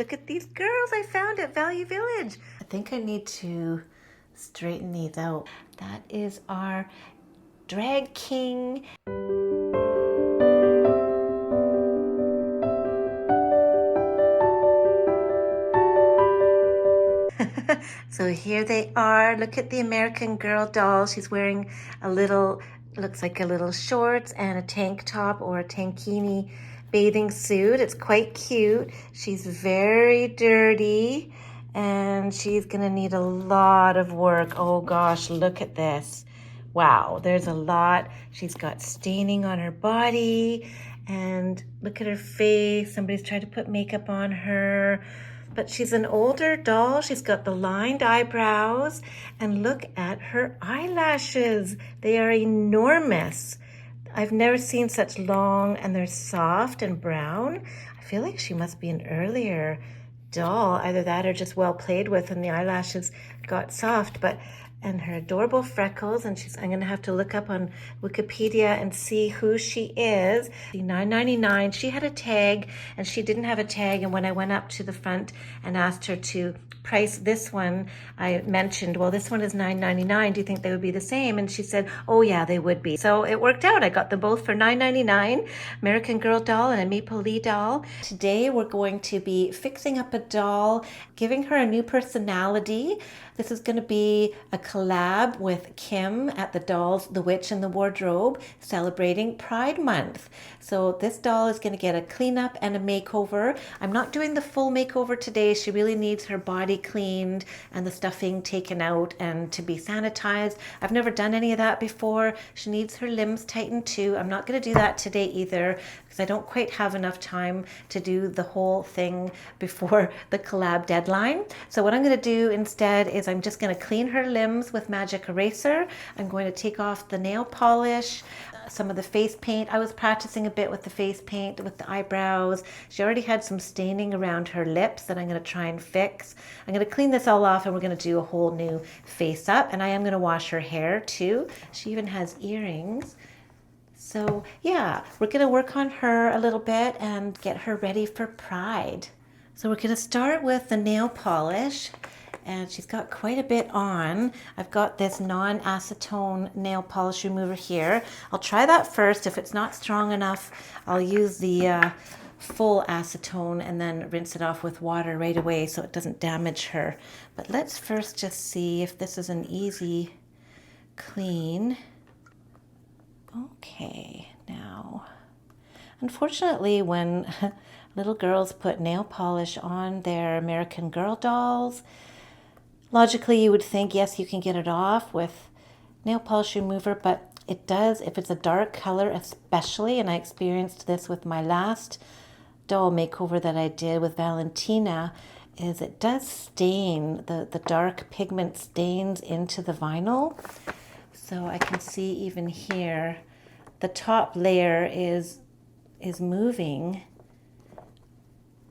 look at these girls I found at Value Village. I think I need to straighten these out. That is our drag king. So here they are. Look at the American Girl doll. She's wearing a little, looks like a little shorts and a tank top or a tankini bathing suit. It's quite cute. She's very dirty and she's gonna need a lot of work. Oh gosh, look at this. Wow, there's a lot. She's got staining on her body and look at her face. Somebody's tried to put makeup on her. But she's an older doll. She's got the lined eyebrows and look at her eyelashes. They are enormous. I've never seen such long and they're soft and brown. I feel like she must be an earlier doll, either that or just well played with and the eyelashes got soft. And her adorable freckles, and I'm gonna have to look up on Wikipedia and see who she is. $9.99. She had a tag and she didn't have a tag, and when I went up to the front and asked her to price this one, I mentioned, well, this one is $9.99. Do you think they would be the same? And she said, oh yeah, they would be. So it worked out. I got them both for $9.99. American Girl doll and a Maple Lee doll. Today we're going to be fixing up a doll, giving her a new personality. This is going to be a collab with Kim at the Dolls, The Witch and the Wardrobe, celebrating Pride Month. So this doll is going to get a cleanup and a makeover. I'm not doing the full makeover today. She really needs her body cleaned and the stuffing taken out and to be sanitized. I've never done any of that before. She needs her limbs tightened too. I'm not going to do that today either because I don't quite have enough time to do the whole thing before the collab deadline. So what I'm going to do instead is I'm just going to clean her limbs with magic eraser. I'm going to take off the nail polish, some of the face paint. I was practicing a bit with the face paint, with the eyebrows. She already had some staining around her lips that I'm going to try and fix. I'm going to clean this all off and we're going to do a whole new face up. And I am going to wash her hair too. She even has earrings. So yeah, we're going to work on her a little bit and get her ready for Pride. So we're going to start with the nail polish. And she's got quite a bit on. I've got this non-acetone nail polish remover here. I'll try that first. If it's not strong enough, I'll use the full acetone and then rinse it off with water right away so it doesn't damage her. But let's first just see if this is an easy clean. Okay, now, unfortunately, when little girls put nail polish on their American Girl dolls, logically, you would think, yes, you can get it off with nail polish remover, but it does, if it's a dark color especially, and I experienced this with my last doll makeover that I did with Valentina, is it does stain, the dark pigment stains into the vinyl. So I can see even here, the top layer is moving,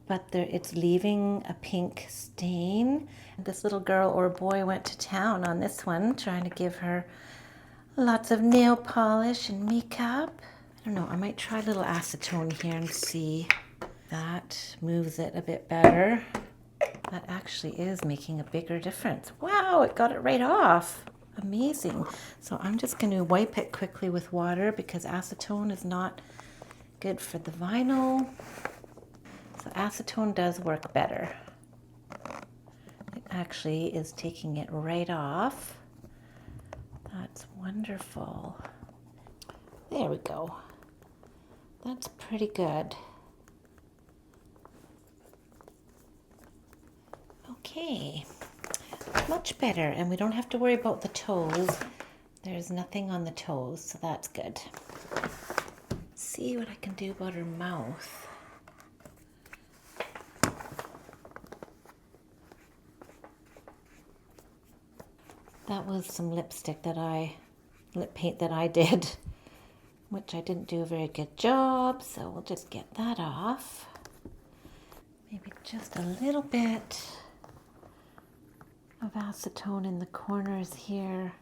but it's leaving a pink stain. This little girl or boy went to town on this one, trying to give her lots of nail polish and makeup. I don't know, I might try a little acetone here and see. That moves it a bit better. That actually is making a bigger difference. Wow, it got it right off. Amazing. So I'm just going to wipe it quickly with water because acetone is not good for the vinyl. So acetone does work better. It actually is taking it right off. That's wonderful. There we go. That's pretty good. Okay, much better, and we don't have to worry about the toes. There's nothing on the toes, so that's good. Let's see what I can do about her mouth. That was some lip paint that I did, which I didn't do a very good job, so we'll just get that off. Maybe just a little bit of acetone in the corners here.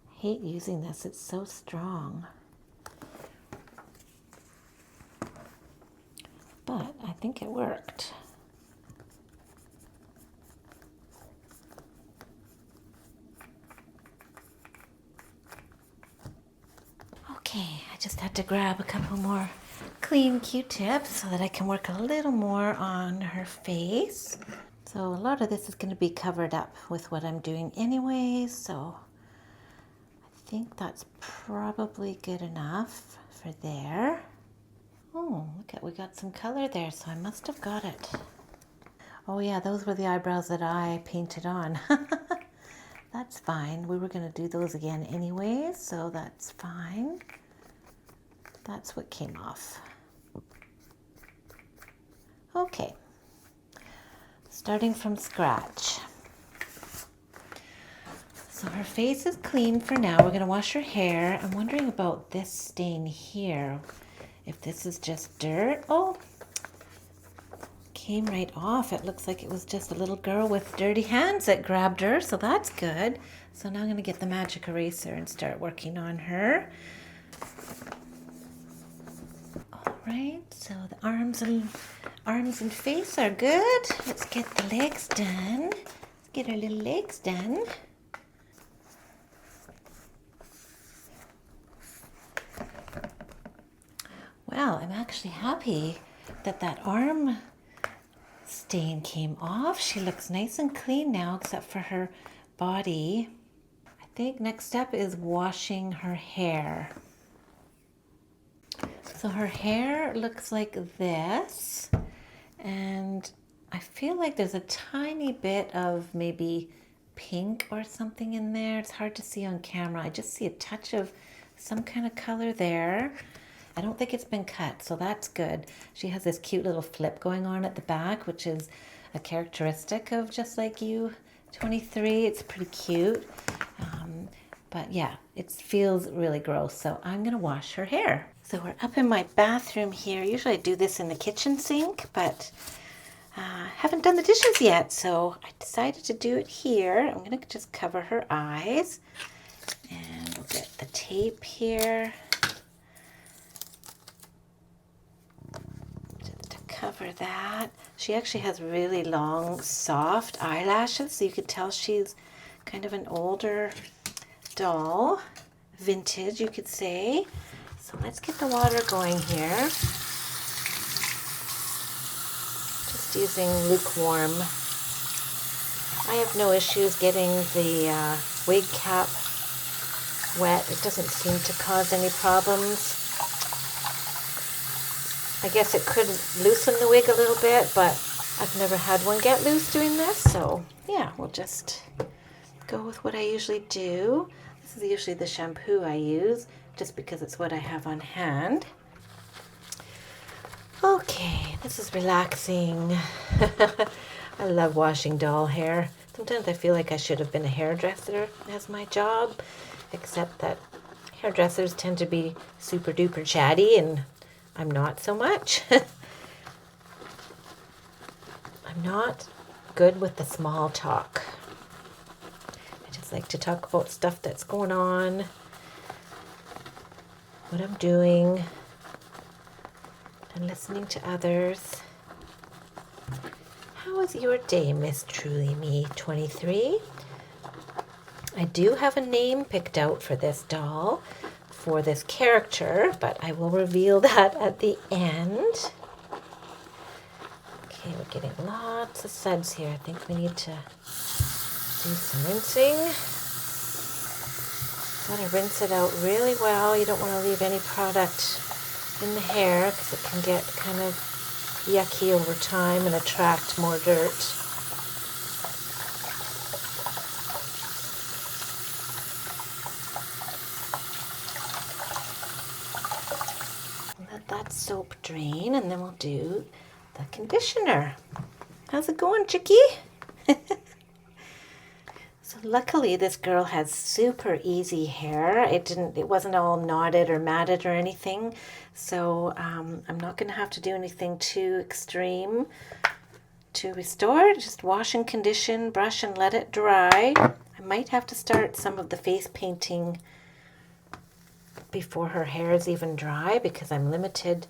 I hate using this, it's so strong. think it worked. Okay, I just had to grab a couple more clean Q-tips so that I can work a little more on her face. So a lot of this is going to be covered up with what I'm doing anyways, so I think that's probably good enough for there. Oh, look at, we got some color there, so I must have got it. Oh yeah, those were the eyebrows that I painted on. That's fine. We were going to do those again anyways, so that's fine. That's what came off. Okay, starting from scratch. So her face is clean for now. We're going to wash her hair. I'm wondering about this stain here. If this is just dirt. Oh, came right off. It looks like it was just a little girl with dirty hands that grabbed her, so that's good. So now I'm going to get the magic eraser and start working on her. All right, so the arms and face are good. Let's get the legs done. Let's get her little legs done. Well, I'm actually happy that that arm stain came off. She looks nice and clean now, except for her body. I think next step is washing her hair. So her hair looks like this, and I feel like there's a tiny bit of maybe pink or something in there. It's hard to see on camera. I just see a touch of some kind of color there. I don't think it's been cut, so that's good. She has this cute little flip going on at the back, which is a characteristic of Just Like You 23. It's pretty cute. But yeah, it feels really gross, so I'm gonna wash her hair. So we're up in my bathroom here. Usually I do this in the kitchen sink, but haven't done the dishes yet, so I decided to do it here. I'm gonna just cover her eyes, and we'll get the tape here to cover that. She actually has really long, soft eyelashes, so you can tell she's kind of an older doll, vintage, you could say. So let's get the water going here. Just using lukewarm. I have no issues getting the wig cap wet. It doesn't seem to cause any problems. I guess it could loosen the wig a little bit, but I've never had one get loose doing this, so yeah, we'll just go with what I usually do. This is usually the shampoo I use, just because it's what I have on hand. Okay, this is relaxing. I love washing doll hair. Sometimes I feel like I should have been a hairdresser as my job, except that hairdressers tend to be super duper chatty, and I'm not so much. I'm not good with the small talk. I just like to talk about stuff that's going on, what I'm doing, and listening to others. How was your day, Miss Truly Me 23? I do have a name picked out for this doll, for this character, but I will reveal that at the end. Okay, we're getting lots of suds here. I think we need to do some rinsing. Gotta rinse it out really well. You don't want to leave any product in the hair because it can get kind of yucky over time and attract more dirt. Let that soap drain, and then we'll do the conditioner. How's it going, Chickie? So luckily this girl has super easy hair. It wasn't all knotted or matted or anything. So I'm not going to have to do anything too extreme to restore. Just wash and condition, brush and let it dry. I might have to start some of the face painting before her hair is even dry because I'm limited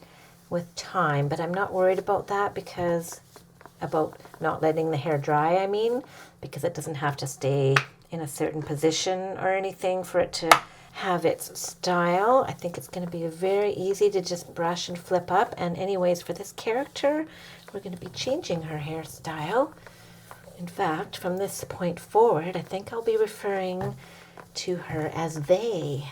with time, but I'm not worried about that because about not letting the hair dry, I mean, because it doesn't have to stay in a certain position or anything for it to have its style. I think it's going to be very easy to just brush and flip up. And anyways, for this character, we're going to be changing her hairstyle. In fact, from this point forward, I think I'll be referring to her as they.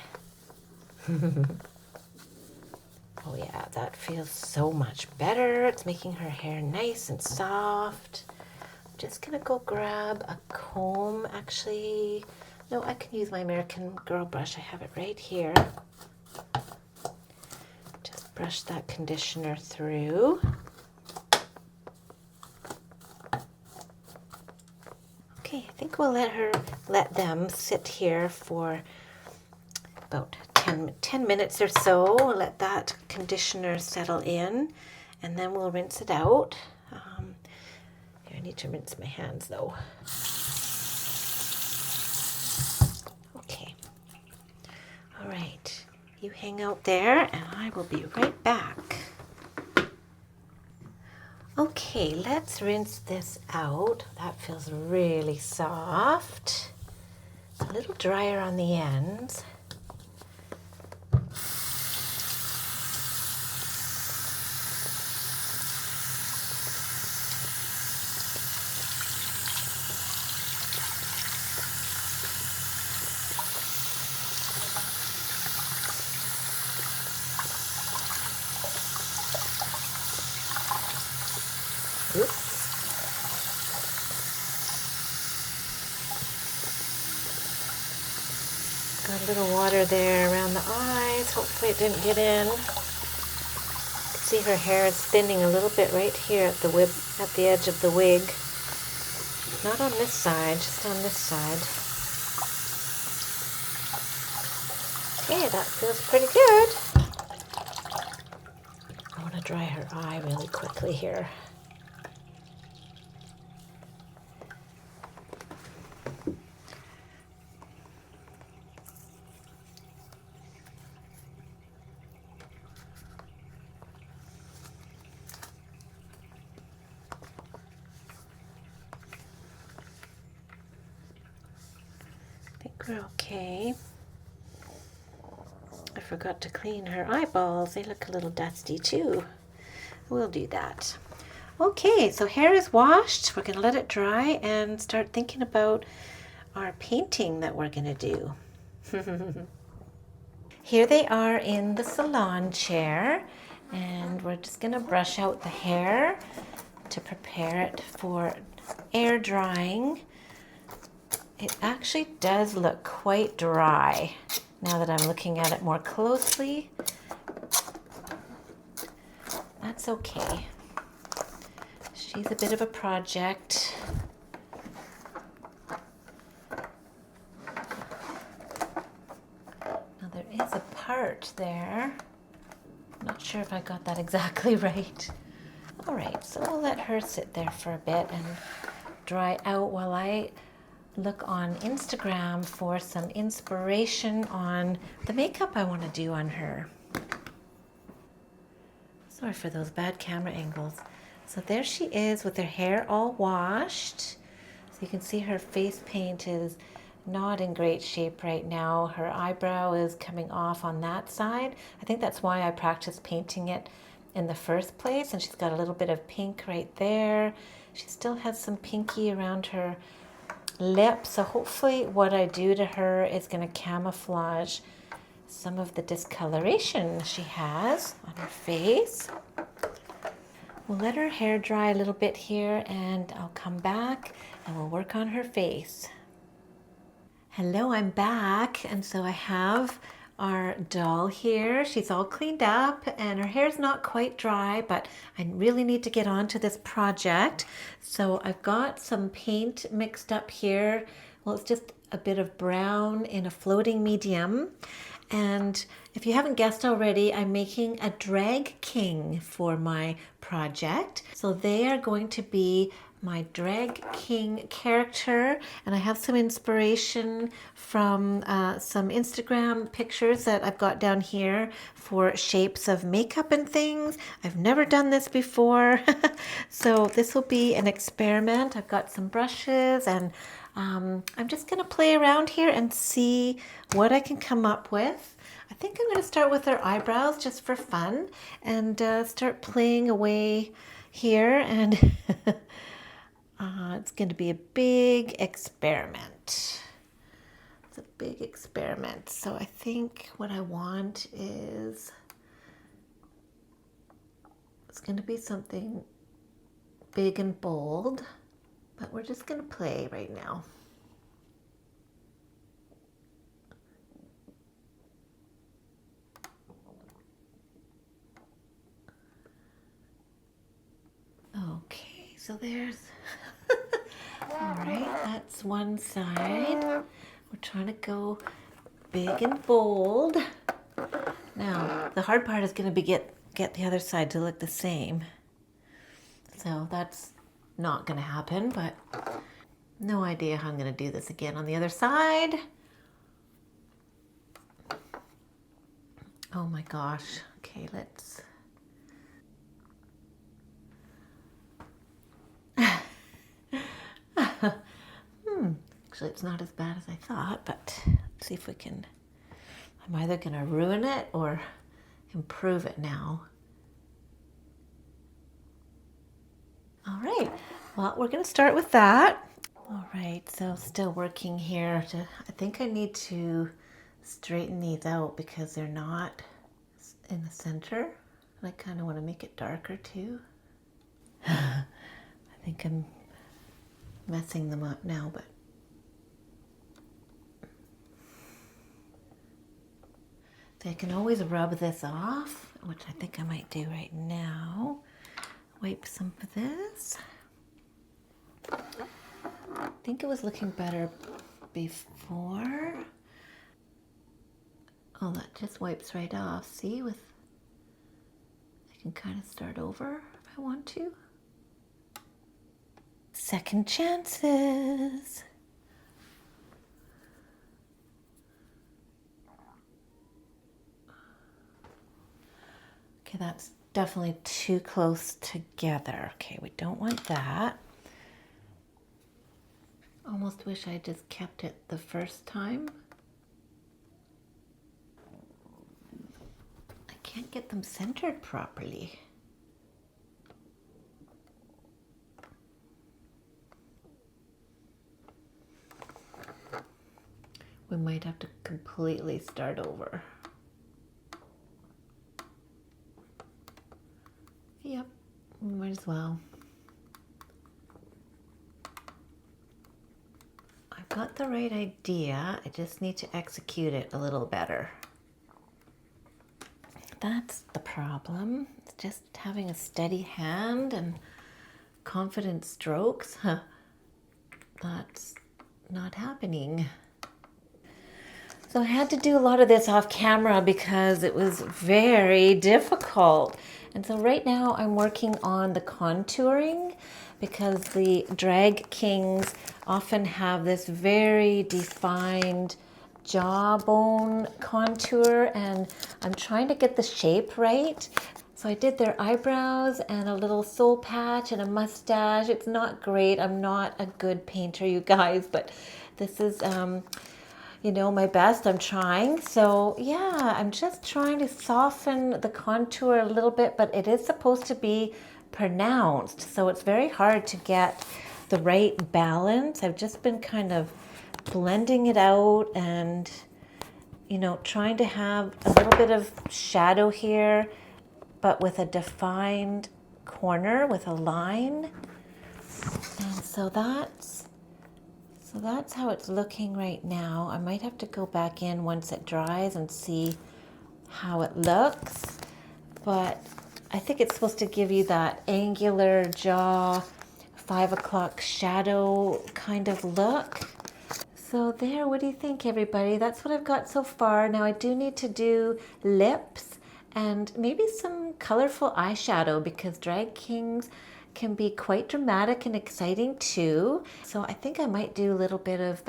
Oh yeah, that feels so much better. It's making her hair nice and soft. I'm just gonna go grab a comb. Actually, no, I can use my American Girl brush. I have it right here. Just brush that conditioner through. Okay, I think we'll let them sit here for about 10 minutes or so. Let that conditioner settle in, and then we'll rinse it out. Here, I need to rinse my hands though. Okay. All right. You hang out there, and I will be right back. Okay, let's rinse this out. That feels really soft. A little drier on the ends. Oops. Got a little water there around the eyes. Hopefully it didn't get in. You can see her hair is thinning a little bit right here at the edge of the wig. Not on this side, just on this side. Okay, that feels pretty good. I want to dry her eye really quickly here. We're okay. I forgot to clean her eyeballs. They look a little dusty too. We'll do that. Okay, so hair is washed. We're going to let it dry and start thinking about our painting that we're going to do. Here they are in the salon chair, and we're just going to brush out the hair to prepare it for air drying. It actually does look quite dry now that I'm looking at it more closely. That's okay. She's a bit of a project. Now there is a part there. I'm not sure if I got that exactly right. All right, so we'll let her sit there for a bit and dry out while I look on Instagram for some inspiration on the makeup I want to do on her. Sorry for those bad camera angles. So there she is with her hair all washed. So you can see her face paint is not in great shape right now. Her eyebrow is coming off on that side. I think that's why I practiced painting it in the first place. And she's got a little bit of pink right there. She still has some pinky around her lip, so hopefully what I do to her is going to camouflage some of the discoloration she has on her face. We'll let her hair dry a little bit here, and I'll come back and we'll work on her face. Hello, I'm back, and so I have our doll here. She's all cleaned up and her hair's not quite dry, but I really need to get on to this project. So I've got some paint mixed up here. Well, it's just a bit of brown in a floating medium. And if you haven't guessed already, I'm making a drag king for my project. So they are going to be my drag king character, and I have some inspiration from some Instagram pictures that I've got down here for shapes of makeup and things. I've never done this before, so this will be an experiment. I've got some brushes, and I'm just gonna play around here and see what I can come up with. I think I'm going to start with her eyebrows just for fun, and start playing away here, and it's going to be a big experiment. It's a big experiment. So I think what I want is, it's going to be something big and bold, but we're just going to play right now. Okay, so there's, all right, that's one side. We're trying to go big and bold. Now, the hard part is going to be get the other side to look the same. So that's not going to happen, but no idea how I'm going to do this again on the other side. Oh my gosh. Okay, let's... Actually, it's not as bad as I thought, but let's see if we can... I'm either going to ruin it or improve it now. All right, well, we're going to start with that. All right, so still working here. I think I need to straighten these out because they're not in the center. And I kind of want to make it darker too. I think I'm messing them up now, but I can always rub this off, which I think I might do right now. Wipe some of this. I think it was looking better before. Oh, that just wipes right off. See, I can kind of start over if I want to. Second chances. Okay, that's definitely too close together. Okay, we don't want that. Almost wish I just kept it the first time. I can't get them centered properly. We might have to completely start over. Yep, we might as well. I've got the right idea. I just need to execute it a little better. That's the problem. It's just having a steady hand and confident strokes. That's not happening. So I had to do a lot of this off camera because it was very difficult. And so right now I'm working on the contouring because the drag kings often have this very defined jawbone contour, and I'm trying to get the shape right. So I did their eyebrows and a little soul patch and a mustache. It's not great. I'm not a good painter, you guys, but this is, you know, my best. I'm trying. So yeah, I'm just trying to soften the contour a little bit, but it is supposed to be pronounced. So it's very hard to get the right balance. I've just been kind of blending it out and, you know, trying to have a little bit of shadow here, but with a defined corner with a line. And so that's how it's looking right now. I might have to go back in once it dries and see how it looks, but I think it's supposed to give you that angular jaw, 5 o'clock shadow kind of look. So there, what do you think, everybody? That's what I've got so far. Now I do need to do lips and maybe some colorful eyeshadow because drag kings can be quite dramatic and exciting too. So I think I might do a little bit of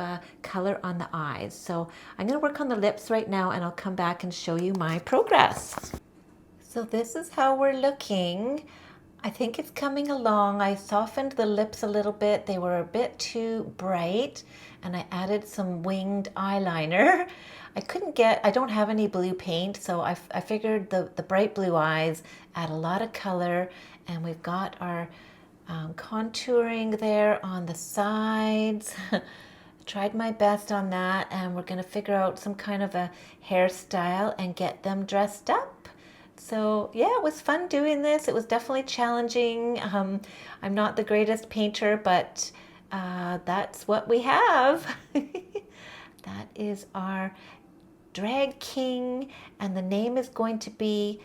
color on the eyes. So I'm going to work on the lips right now, and I'll come back and show you my progress. So this is how we're looking. I think it's coming along. I softened the lips a little bit. They were a bit too bright, and I added some winged eyeliner. I don't have any blue paint, so I figured the bright blue eyes add a lot of color, and we've got our contouring there on the sides. Tried my best on that, and we're going to figure out some kind of a hairstyle and get them dressed up. So yeah, it was fun doing this. It was definitely challenging. I'm not the greatest painter, but that's what we have. That is our drag king, and the name is going to be,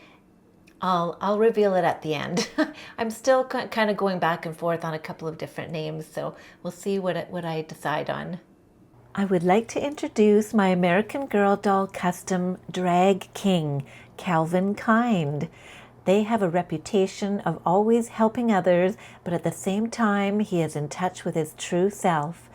I'll reveal it at the end. I'm still kind of going back and forth on a couple of different names, so we'll see what I decide on. I would like to introduce my American Girl doll custom drag king, Calvin Kind. They have a reputation of always helping others, but at the same time, he is in touch with his true self.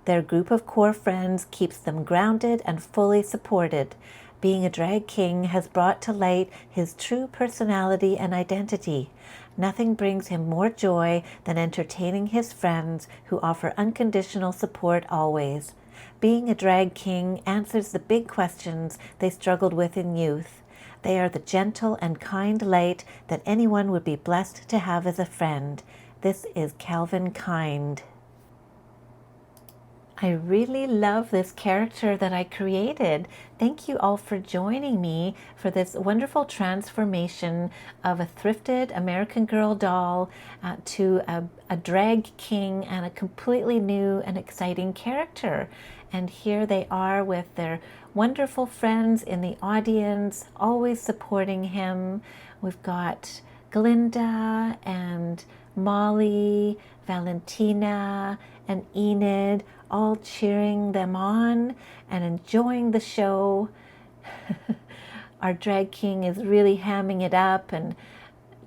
Their group of core friends keeps them grounded and fully supported. Being a drag king has brought to light his true personality and identity. Nothing brings him more joy than entertaining his friends who offer unconditional support always. Being a drag king answers the big questions they struggled with in youth. They are the gentle and kind light that anyone would be blessed to have as a friend. This is Calvin Kind. I really love this character that I created. Thank you all for joining me for this wonderful transformation of a thrifted American Girl doll to a drag king and a completely new and exciting character. And here they are with their wonderful friends in the audience, always supporting him. We've got Glinda and Molly, Valentina, and Enid, all cheering them on and enjoying the show. Our drag king is really hamming it up and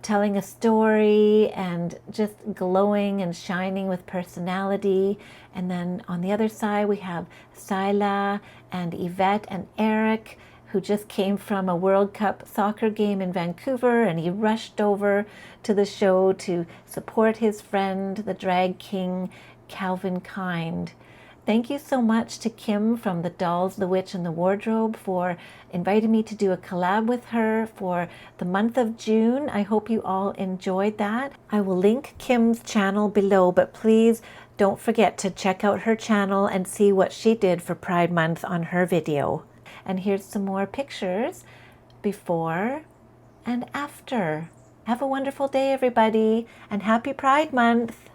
telling a story and just glowing and shining with personality. And then on the other side, we have Sila and Yvette and Eric, who just came from a World Cup soccer game in Vancouver, and he rushed over to the show to support his friend, the drag king, Calvin Kind. Thank you so much to Kim from The Dolls, the Witch, and the Wardrobe for inviting me to do a collab with her for the month of June. I hope you all enjoyed that. I will link Kim's channel below, but please don't forget to check out her channel and see what she did for Pride Month on her video. And here's some more pictures before and after. Have a wonderful day, everybody, and happy Pride Month.